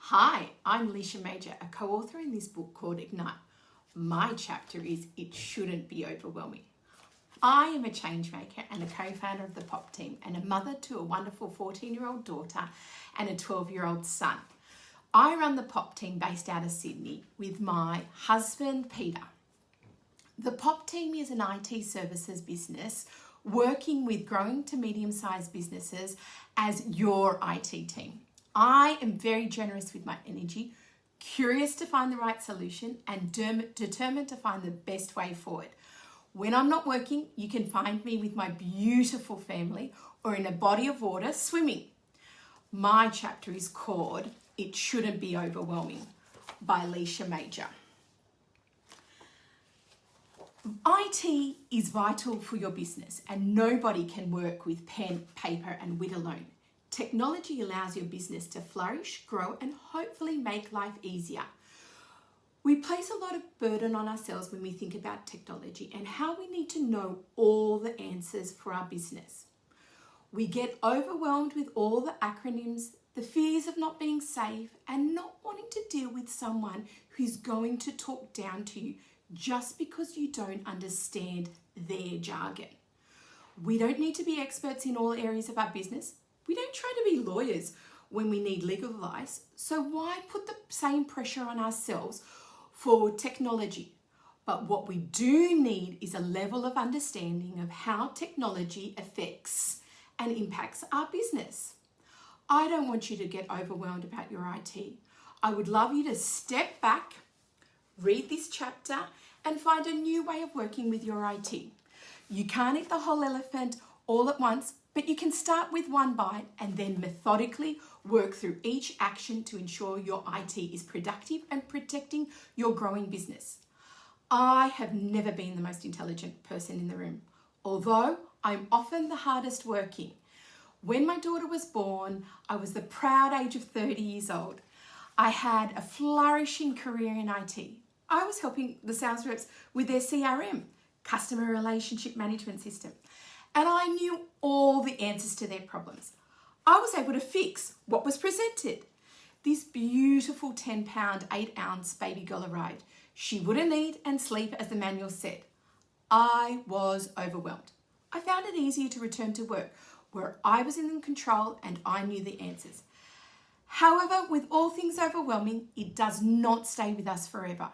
Hi, I'm Leisha Major, a co-author in this book called Ignite. My chapter is It Shouldn't Be Overwhelming. I am a change maker and a co-founder of the Pop Team and a mother to a wonderful 14-year-old daughter and a 12-year-old son. I run the Pop Team based out of Sydney with my husband, Peter. The Pop Team is an IT services business working with growing to medium-sized businesses as your IT team. I am very generous with my energy, curious to find the right solution, and determined to find the best way forward. When I'm not working, you can find me with my beautiful family or in a body of water swimming. My chapter is called It Shouldn't Be Overwhelming by Leisha Major. IT is vital for your business and nobody can work with pen, paper and wit alone. Technology allows your business to flourish, grow and hopefully make life easier. We place a lot of burden on ourselves when we think about technology and how we need to know all the answers for our business. We get overwhelmed with all the acronyms, the fears of not being safe and not wanting to deal with someone who's going to talk down to you just because you don't understand their jargon. We don't need to be experts in all areas of our business. We don't try to be lawyers when we need legal advice, so why put the same pressure on ourselves for technology? But what we do need is a level of understanding of how technology affects and impacts our business. I don't want you to get overwhelmed about your IT. I would love you to step back, read this chapter, and find a new way of working with your IT. You can't eat the whole elephant all at once, but you can start with one bite and then methodically work through each action to ensure your IT is productive and protecting your growing business. I have never been the most intelligent person in the room, although I'm often the hardest working. When my daughter was born, I was the proud age of 30 years old. I had a flourishing career in IT. I was helping the sales reps with their CRM, customer relationship management system, and I knew all the answers to their problems. I was able to fix what was presented. This beautiful 10-pound, 8-ounce baby girl arrived. She wouldn't eat and sleep as the manual said. I was overwhelmed. I found it easier to return to work where I was in control and I knew the answers. However, with all things overwhelming, it does not stay with us forever.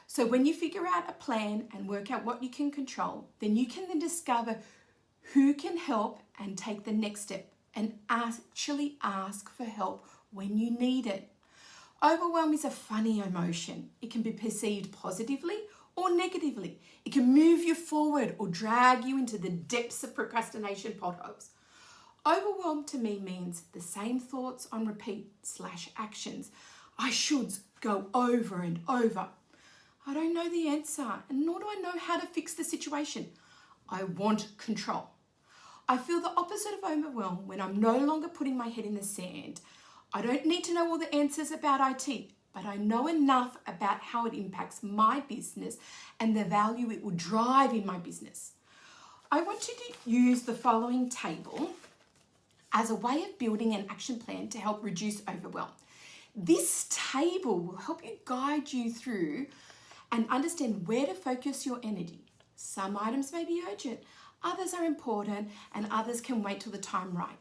So when you figure out a plan and work out what you can control, then you can then discover who can help and take the next step and actually ask for help when you need it. Overwhelm is a funny emotion. It can be perceived positively or negatively. It can move you forward or drag you into the depths of procrastination potholes. Overwhelm to me means the same thoughts on repeat / actions. I shoulds go over and over. I don't know the answer and nor do I know how to fix the situation. I want control. I feel the opposite of overwhelm when I'm no longer putting my head in the sand. I don't need to know all the answers about IT, but I know enough about how it impacts my business and the value it will drive in my business. I want you to use the following table as a way of building an action plan to help reduce overwhelm. This table will help you guide you through and understand where to focus your energy. Some items may be urgent, others are important, and others can wait till the time right.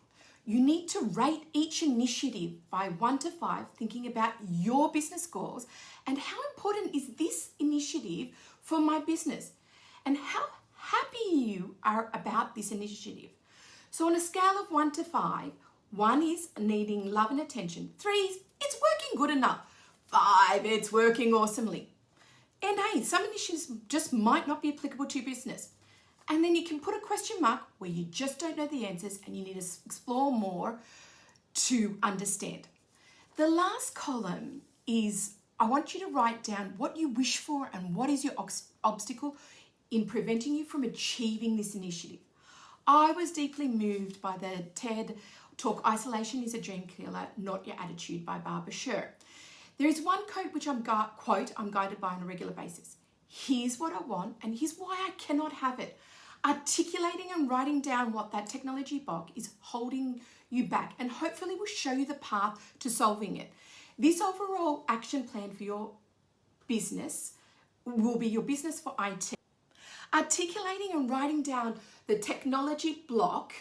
You need to rate each initiative by 1 to 5, thinking about your business goals and how important is this initiative for my business and how happy you are about this initiative. So on a scale of 1 to 5, 1 is needing love and attention, 3 is it's working good enough, 5 it's working awesomely. And hey, some initiatives just might not be applicable to your business. And then you can put a question mark where you just don't know the answers and you need to explore more to understand. The last column is I want you to write down what you wish for and what is your obstacle in preventing you from achieving this initiative. I was deeply moved by the TED talk, Isolation is a Dream Killer, Not Your Attitude by Barbara Sher. There is one quote which I'm guided by on a regular basis. Here's what I want and here's why I cannot have it. Articulating and writing down what that technology block is holding you back and hopefully will show you the path to solving it. This overall action plan for your business will be your business for IT. Articulating and writing down the technology block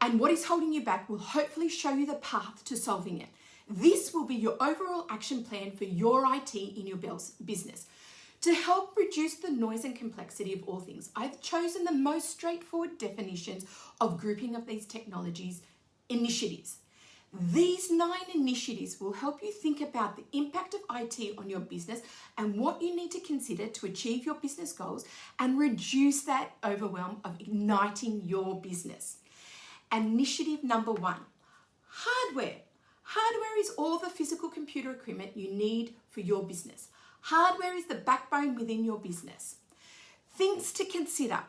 and what is holding you back will hopefully show you the path to solving it. This will be your overall action plan for your IT in your business. To help reduce the noise and complexity of all things, I've chosen the most straightforward definitions of grouping of these technologies initiatives. These 9 initiatives will help you think about the impact of IT on your business and what you need to consider to achieve your business goals and reduce that overwhelm of igniting your business. Initiative number 1, hardware. Hardware is all the physical computer equipment you need for your business. Hardware is the backbone within your business. Things to consider.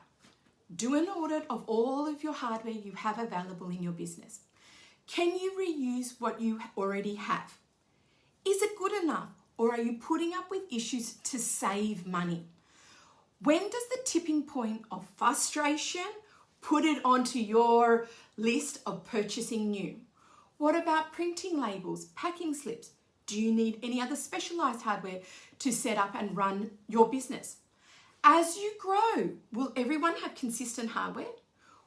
Do an audit of all of your hardware you have available in your business. Can you reuse what you already have? Is it good enough, or are you putting up with issues to save money? When does the tipping point of frustration put it onto your list of purchasing new? What about printing labels, packing slips? Do you need any other specialized hardware to set up and run your business? As you grow, will everyone have consistent hardware?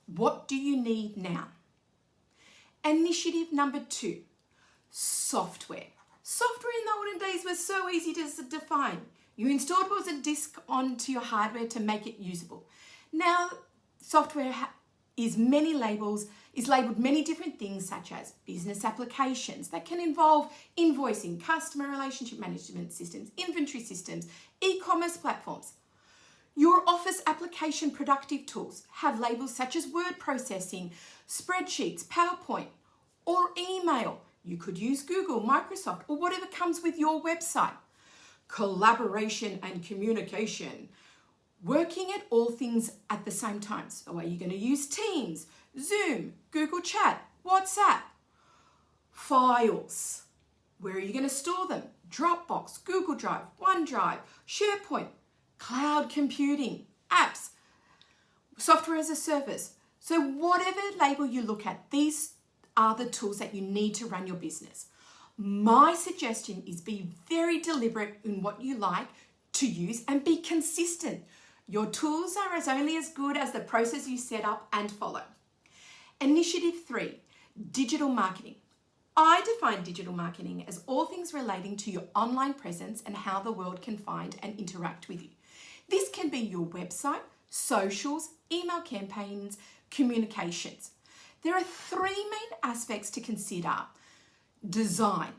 What do you need now? Initiative number 2, software. Software in the olden days was so easy to define. You installed a disk onto your hardware to make it usable. Now, software is labeled many different things, such as business applications that can involve invoicing, customer relationship management systems, inventory systems, e-commerce platforms. Your office application productive tools have labels such as word processing, spreadsheets, PowerPoint, or email. You could use Google, Microsoft, or whatever comes with your website. Collaboration and communication. Working at all things at the same time. So are you going to use Teams, Zoom, Google Chat, WhatsApp? Files. Where are you going to store them? Dropbox, Google Drive, OneDrive, SharePoint, cloud computing, apps, software as a service. So whatever label you look at, these are the tools that you need to run your business. My suggestion is be very deliberate in what you like to use and be consistent. Your tools are only as good as the process you set up and follow. Initiative 3, digital marketing. I define digital marketing as all things relating to your online presence and how the world can find and interact with you. This can be your website, socials, email campaigns, communications. There are 3 main aspects to consider. Design.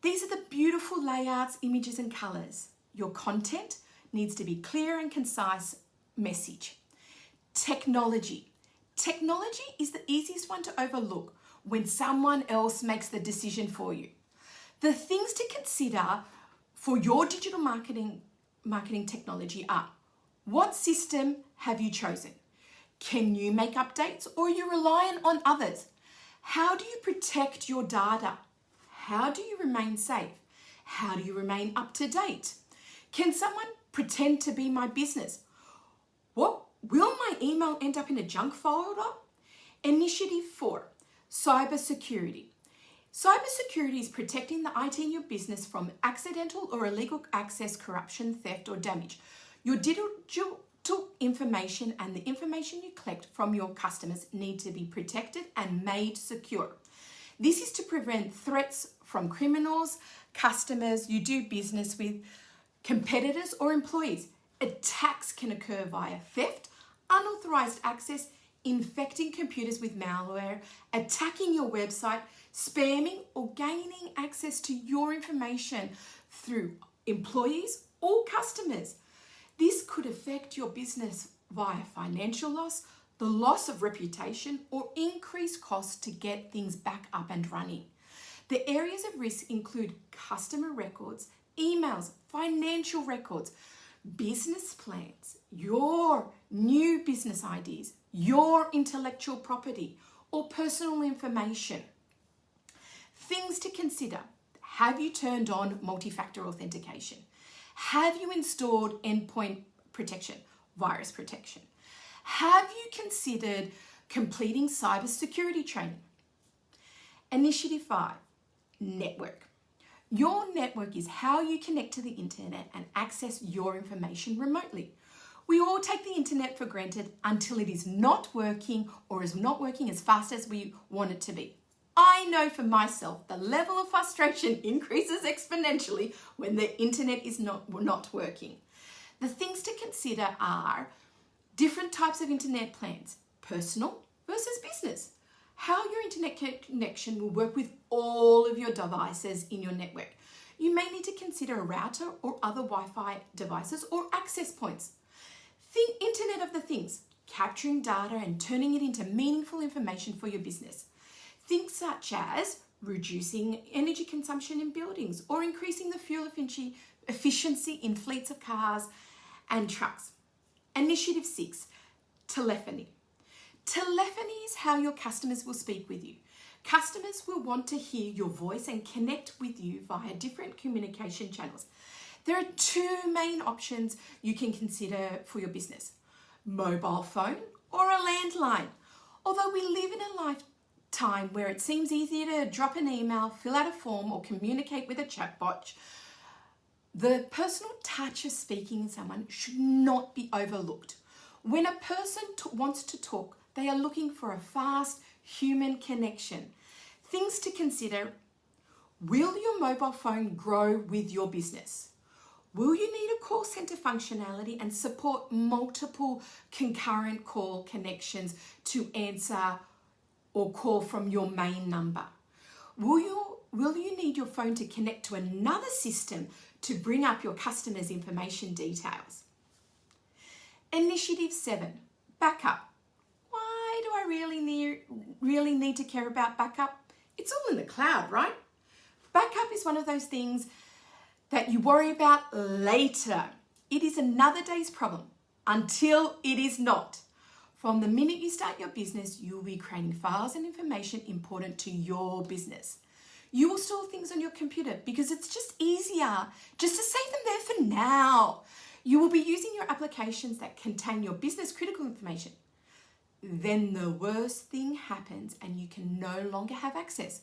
These are the beautiful layouts, images, and colors. Your content needs to be clear and concise message. Technology. Technology is the easiest one to overlook when someone else makes the decision for you. The things to consider for your digital marketing technology are: what system have you chosen? Can you make updates, or are you relying on others? How do you protect your data? How do you remain safe? How do you remain up to date? Can someone pretend to be my business? What will my email end up in a junk folder? Initiative 4, cybersecurity. Cybersecurity is protecting the IT in your business from accidental or illegal access, corruption, theft, or damage. Your digital information and the information you collect from your customers need to be protected and made secure. This is to prevent threats from criminals, customers you do business with, competitors, or employees. Attacks can occur via theft, unauthorized access, infecting computers with malware, attacking your website, spamming, or gaining access to your information through employees or customers. This could affect your business via financial loss, the loss of reputation, or increased costs to get things back up and running. The areas of risk include customer records, emails, financial records, business plans, your new business ideas, your intellectual property, or personal information. Things to consider: have you turned on multi-factor authentication? Have you installed endpoint protection, virus protection? Have you considered completing cybersecurity training? Initiative 5, network. Your network is how you connect to the internet and access your information remotely. We all take the internet for granted until it is not working or is not working as fast as we want it to be. I know for myself, the level of frustration increases exponentially when the internet is not working. The things to consider are different types of internet plans, personal versus business. How your internet connection will work with all of your devices in your network. You may need to consider a router or other Wi-Fi devices or access points. Think Internet of the Things, capturing data and turning it into meaningful information for your business. Things such as reducing energy consumption in buildings or increasing the fuel efficiency in fleets of cars and trucks. Initiative 6, telephony. Telephony is how your customers will speak with you. Customers will want to hear your voice and connect with you via different communication channels. There are 2 main options you can consider for your business: mobile phone or a landline. Although we live in a lifetime where it seems easier to drop an email, fill out a form, or communicate with a chatbot, the personal touch of speaking to someone should not be overlooked. When a person wants to talk, they are looking for a fast human connection. Things to consider: will your mobile phone grow with your business? Will you need a call center functionality and support multiple concurrent call connections to answer or call from your main number? Will you need your phone to connect to another system to bring up your customers' information details? Initiative 7, backup. Why do I really need to care about backup? It's all in the cloud, right? Backup is one of those things that you worry about later. It is another day's problem until it is not. From the minute you start your business, you will be creating files and information important to your business. You will store things on your computer because it's just easier just to save them there for now. You will be using your applications that contain your business critical information. Then the worst thing happens and you can no longer have access.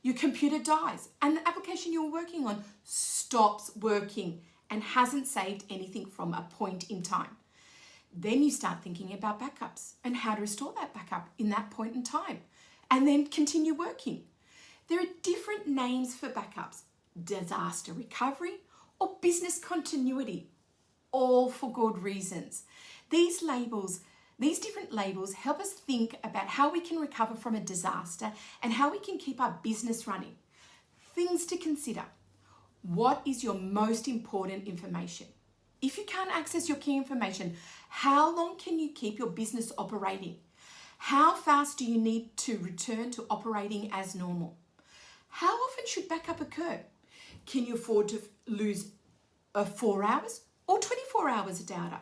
Your computer dies and the application you're working on stops working and hasn't saved anything from a point in time. Then you start thinking about backups and how to restore that backup in that point in time and then continue working. There are different names for backups: disaster recovery or business continuity, all for good reasons. These different labels help us think about how we can recover from a disaster and how we can keep our business running. Things to consider: what is your most important information? If you can't access your key information, how long can you keep your business operating? How fast do you need to return to operating as normal? How often should backup occur? Can you afford to lose 4 hours or 24 hours of data?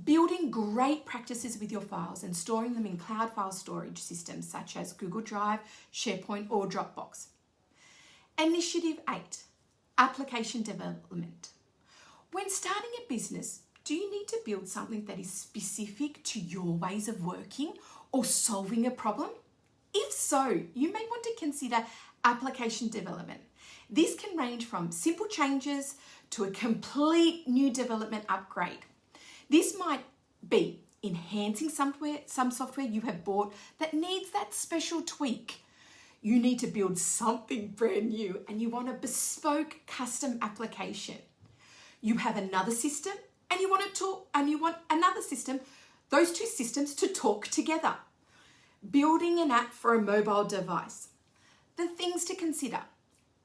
Building great practices with your files and storing them in cloud file storage systems such as Google Drive, SharePoint, or Dropbox. Initiative 8, application development. When starting a business, do you need to build something that is specific to your ways of working or solving a problem? If so, you may want to consider application development. This can range from simple changes to a complete new development upgrade. This might be enhancing some software you have bought that needs that special tweak. You need to build something brand new and you want a bespoke custom application. You have another system and you want another system, those 2 systems to talk together. Building an app for a mobile device. The things to consider: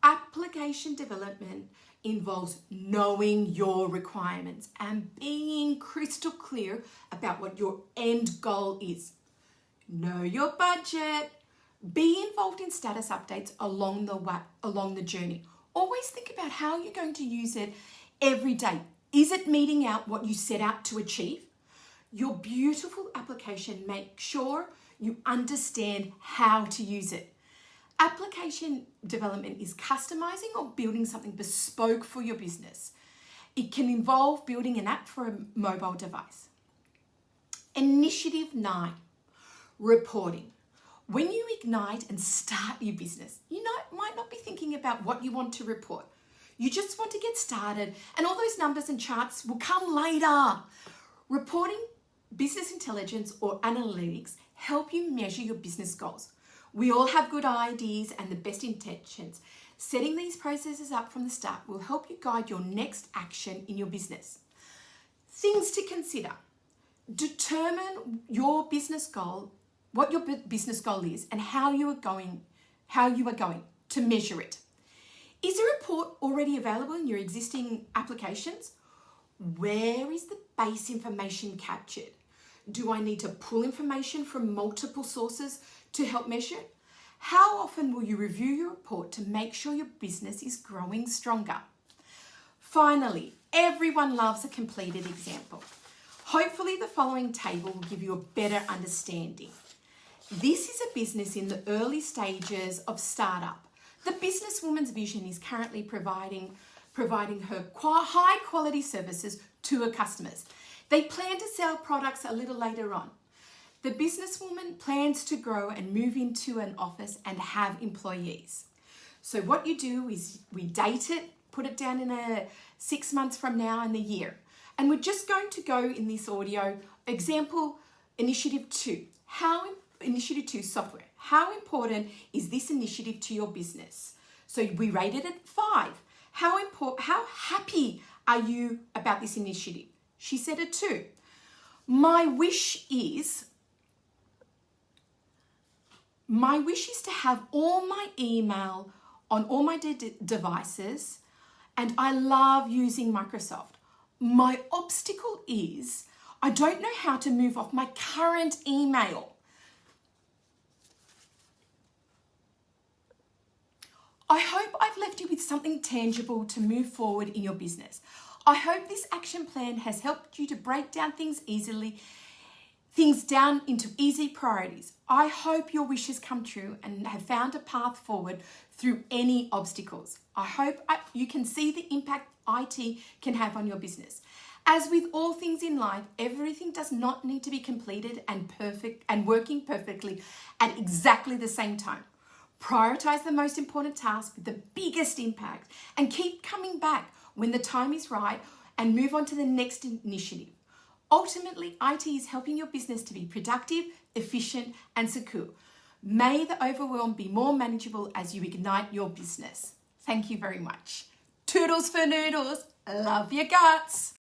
application development involves knowing your requirements and being crystal clear about what your end goal is. Know your budget. Be involved in status updates along the journey. Always think about how you're going to use it every day. Is it meeting out what you set out to achieve? Your beautiful application, make sure you understand how to use it. Application development is customizing or building something bespoke for your business. It can involve building an app for a mobile device. Initiative 9, reporting. When you ignite and start your business, might not be thinking about what you want to report. You just want to get started, and all those numbers and charts will come later. Reporting, business intelligence, or analytics help you measure your business goals. We all have good ideas and the best intentions. Setting these processes up from the start will help you guide your next action in your business. Things to consider. Determine your business goal, what your business goal is, and how you are going to measure it. Is a report already available in your existing applications? Where is the base information captured? Do I need to pull information from multiple sources to help measure it? How often will you review your report to make sure your business is growing stronger? Finally, everyone loves a completed example. Hopefully the following table will give you a better understanding. This is a business in the early stages of startup. The businesswoman's vision is currently providing her high quality services to her customers. They plan to sell products a little later on. The businesswoman plans to grow and move into an office and have employees. So what you do is we date it, put it down in 6 months from now in the year. And we're just going to go in this audio, example, Initiative 2. Initiative 2 software. How important is this initiative to your business? So we rated it 5. How happy are you about this initiative? She said a 2. My wish is to have all my email on all my devices, and I love using Microsoft. My obstacle is I don't know how to move off my current email. I hope I've left you with something tangible to move forward in your business. I hope this action plan has helped you to break down things down into easy priorities. I hope your wishes come true and have found a path forward through any obstacles. I hope you can see the impact IT can have on your business. As with all things in life, everything does not need to be completed and perfect and working perfectly at exactly the same time. Prioritize the most important task with the biggest impact and keep coming back when the time is right and move on to the next initiative. Ultimately, IT is helping your business to be productive, efficient, and secure. May the overwhelm be more manageable as you ignite your business. Thank you very much. Toodles for noodles. Love your guts.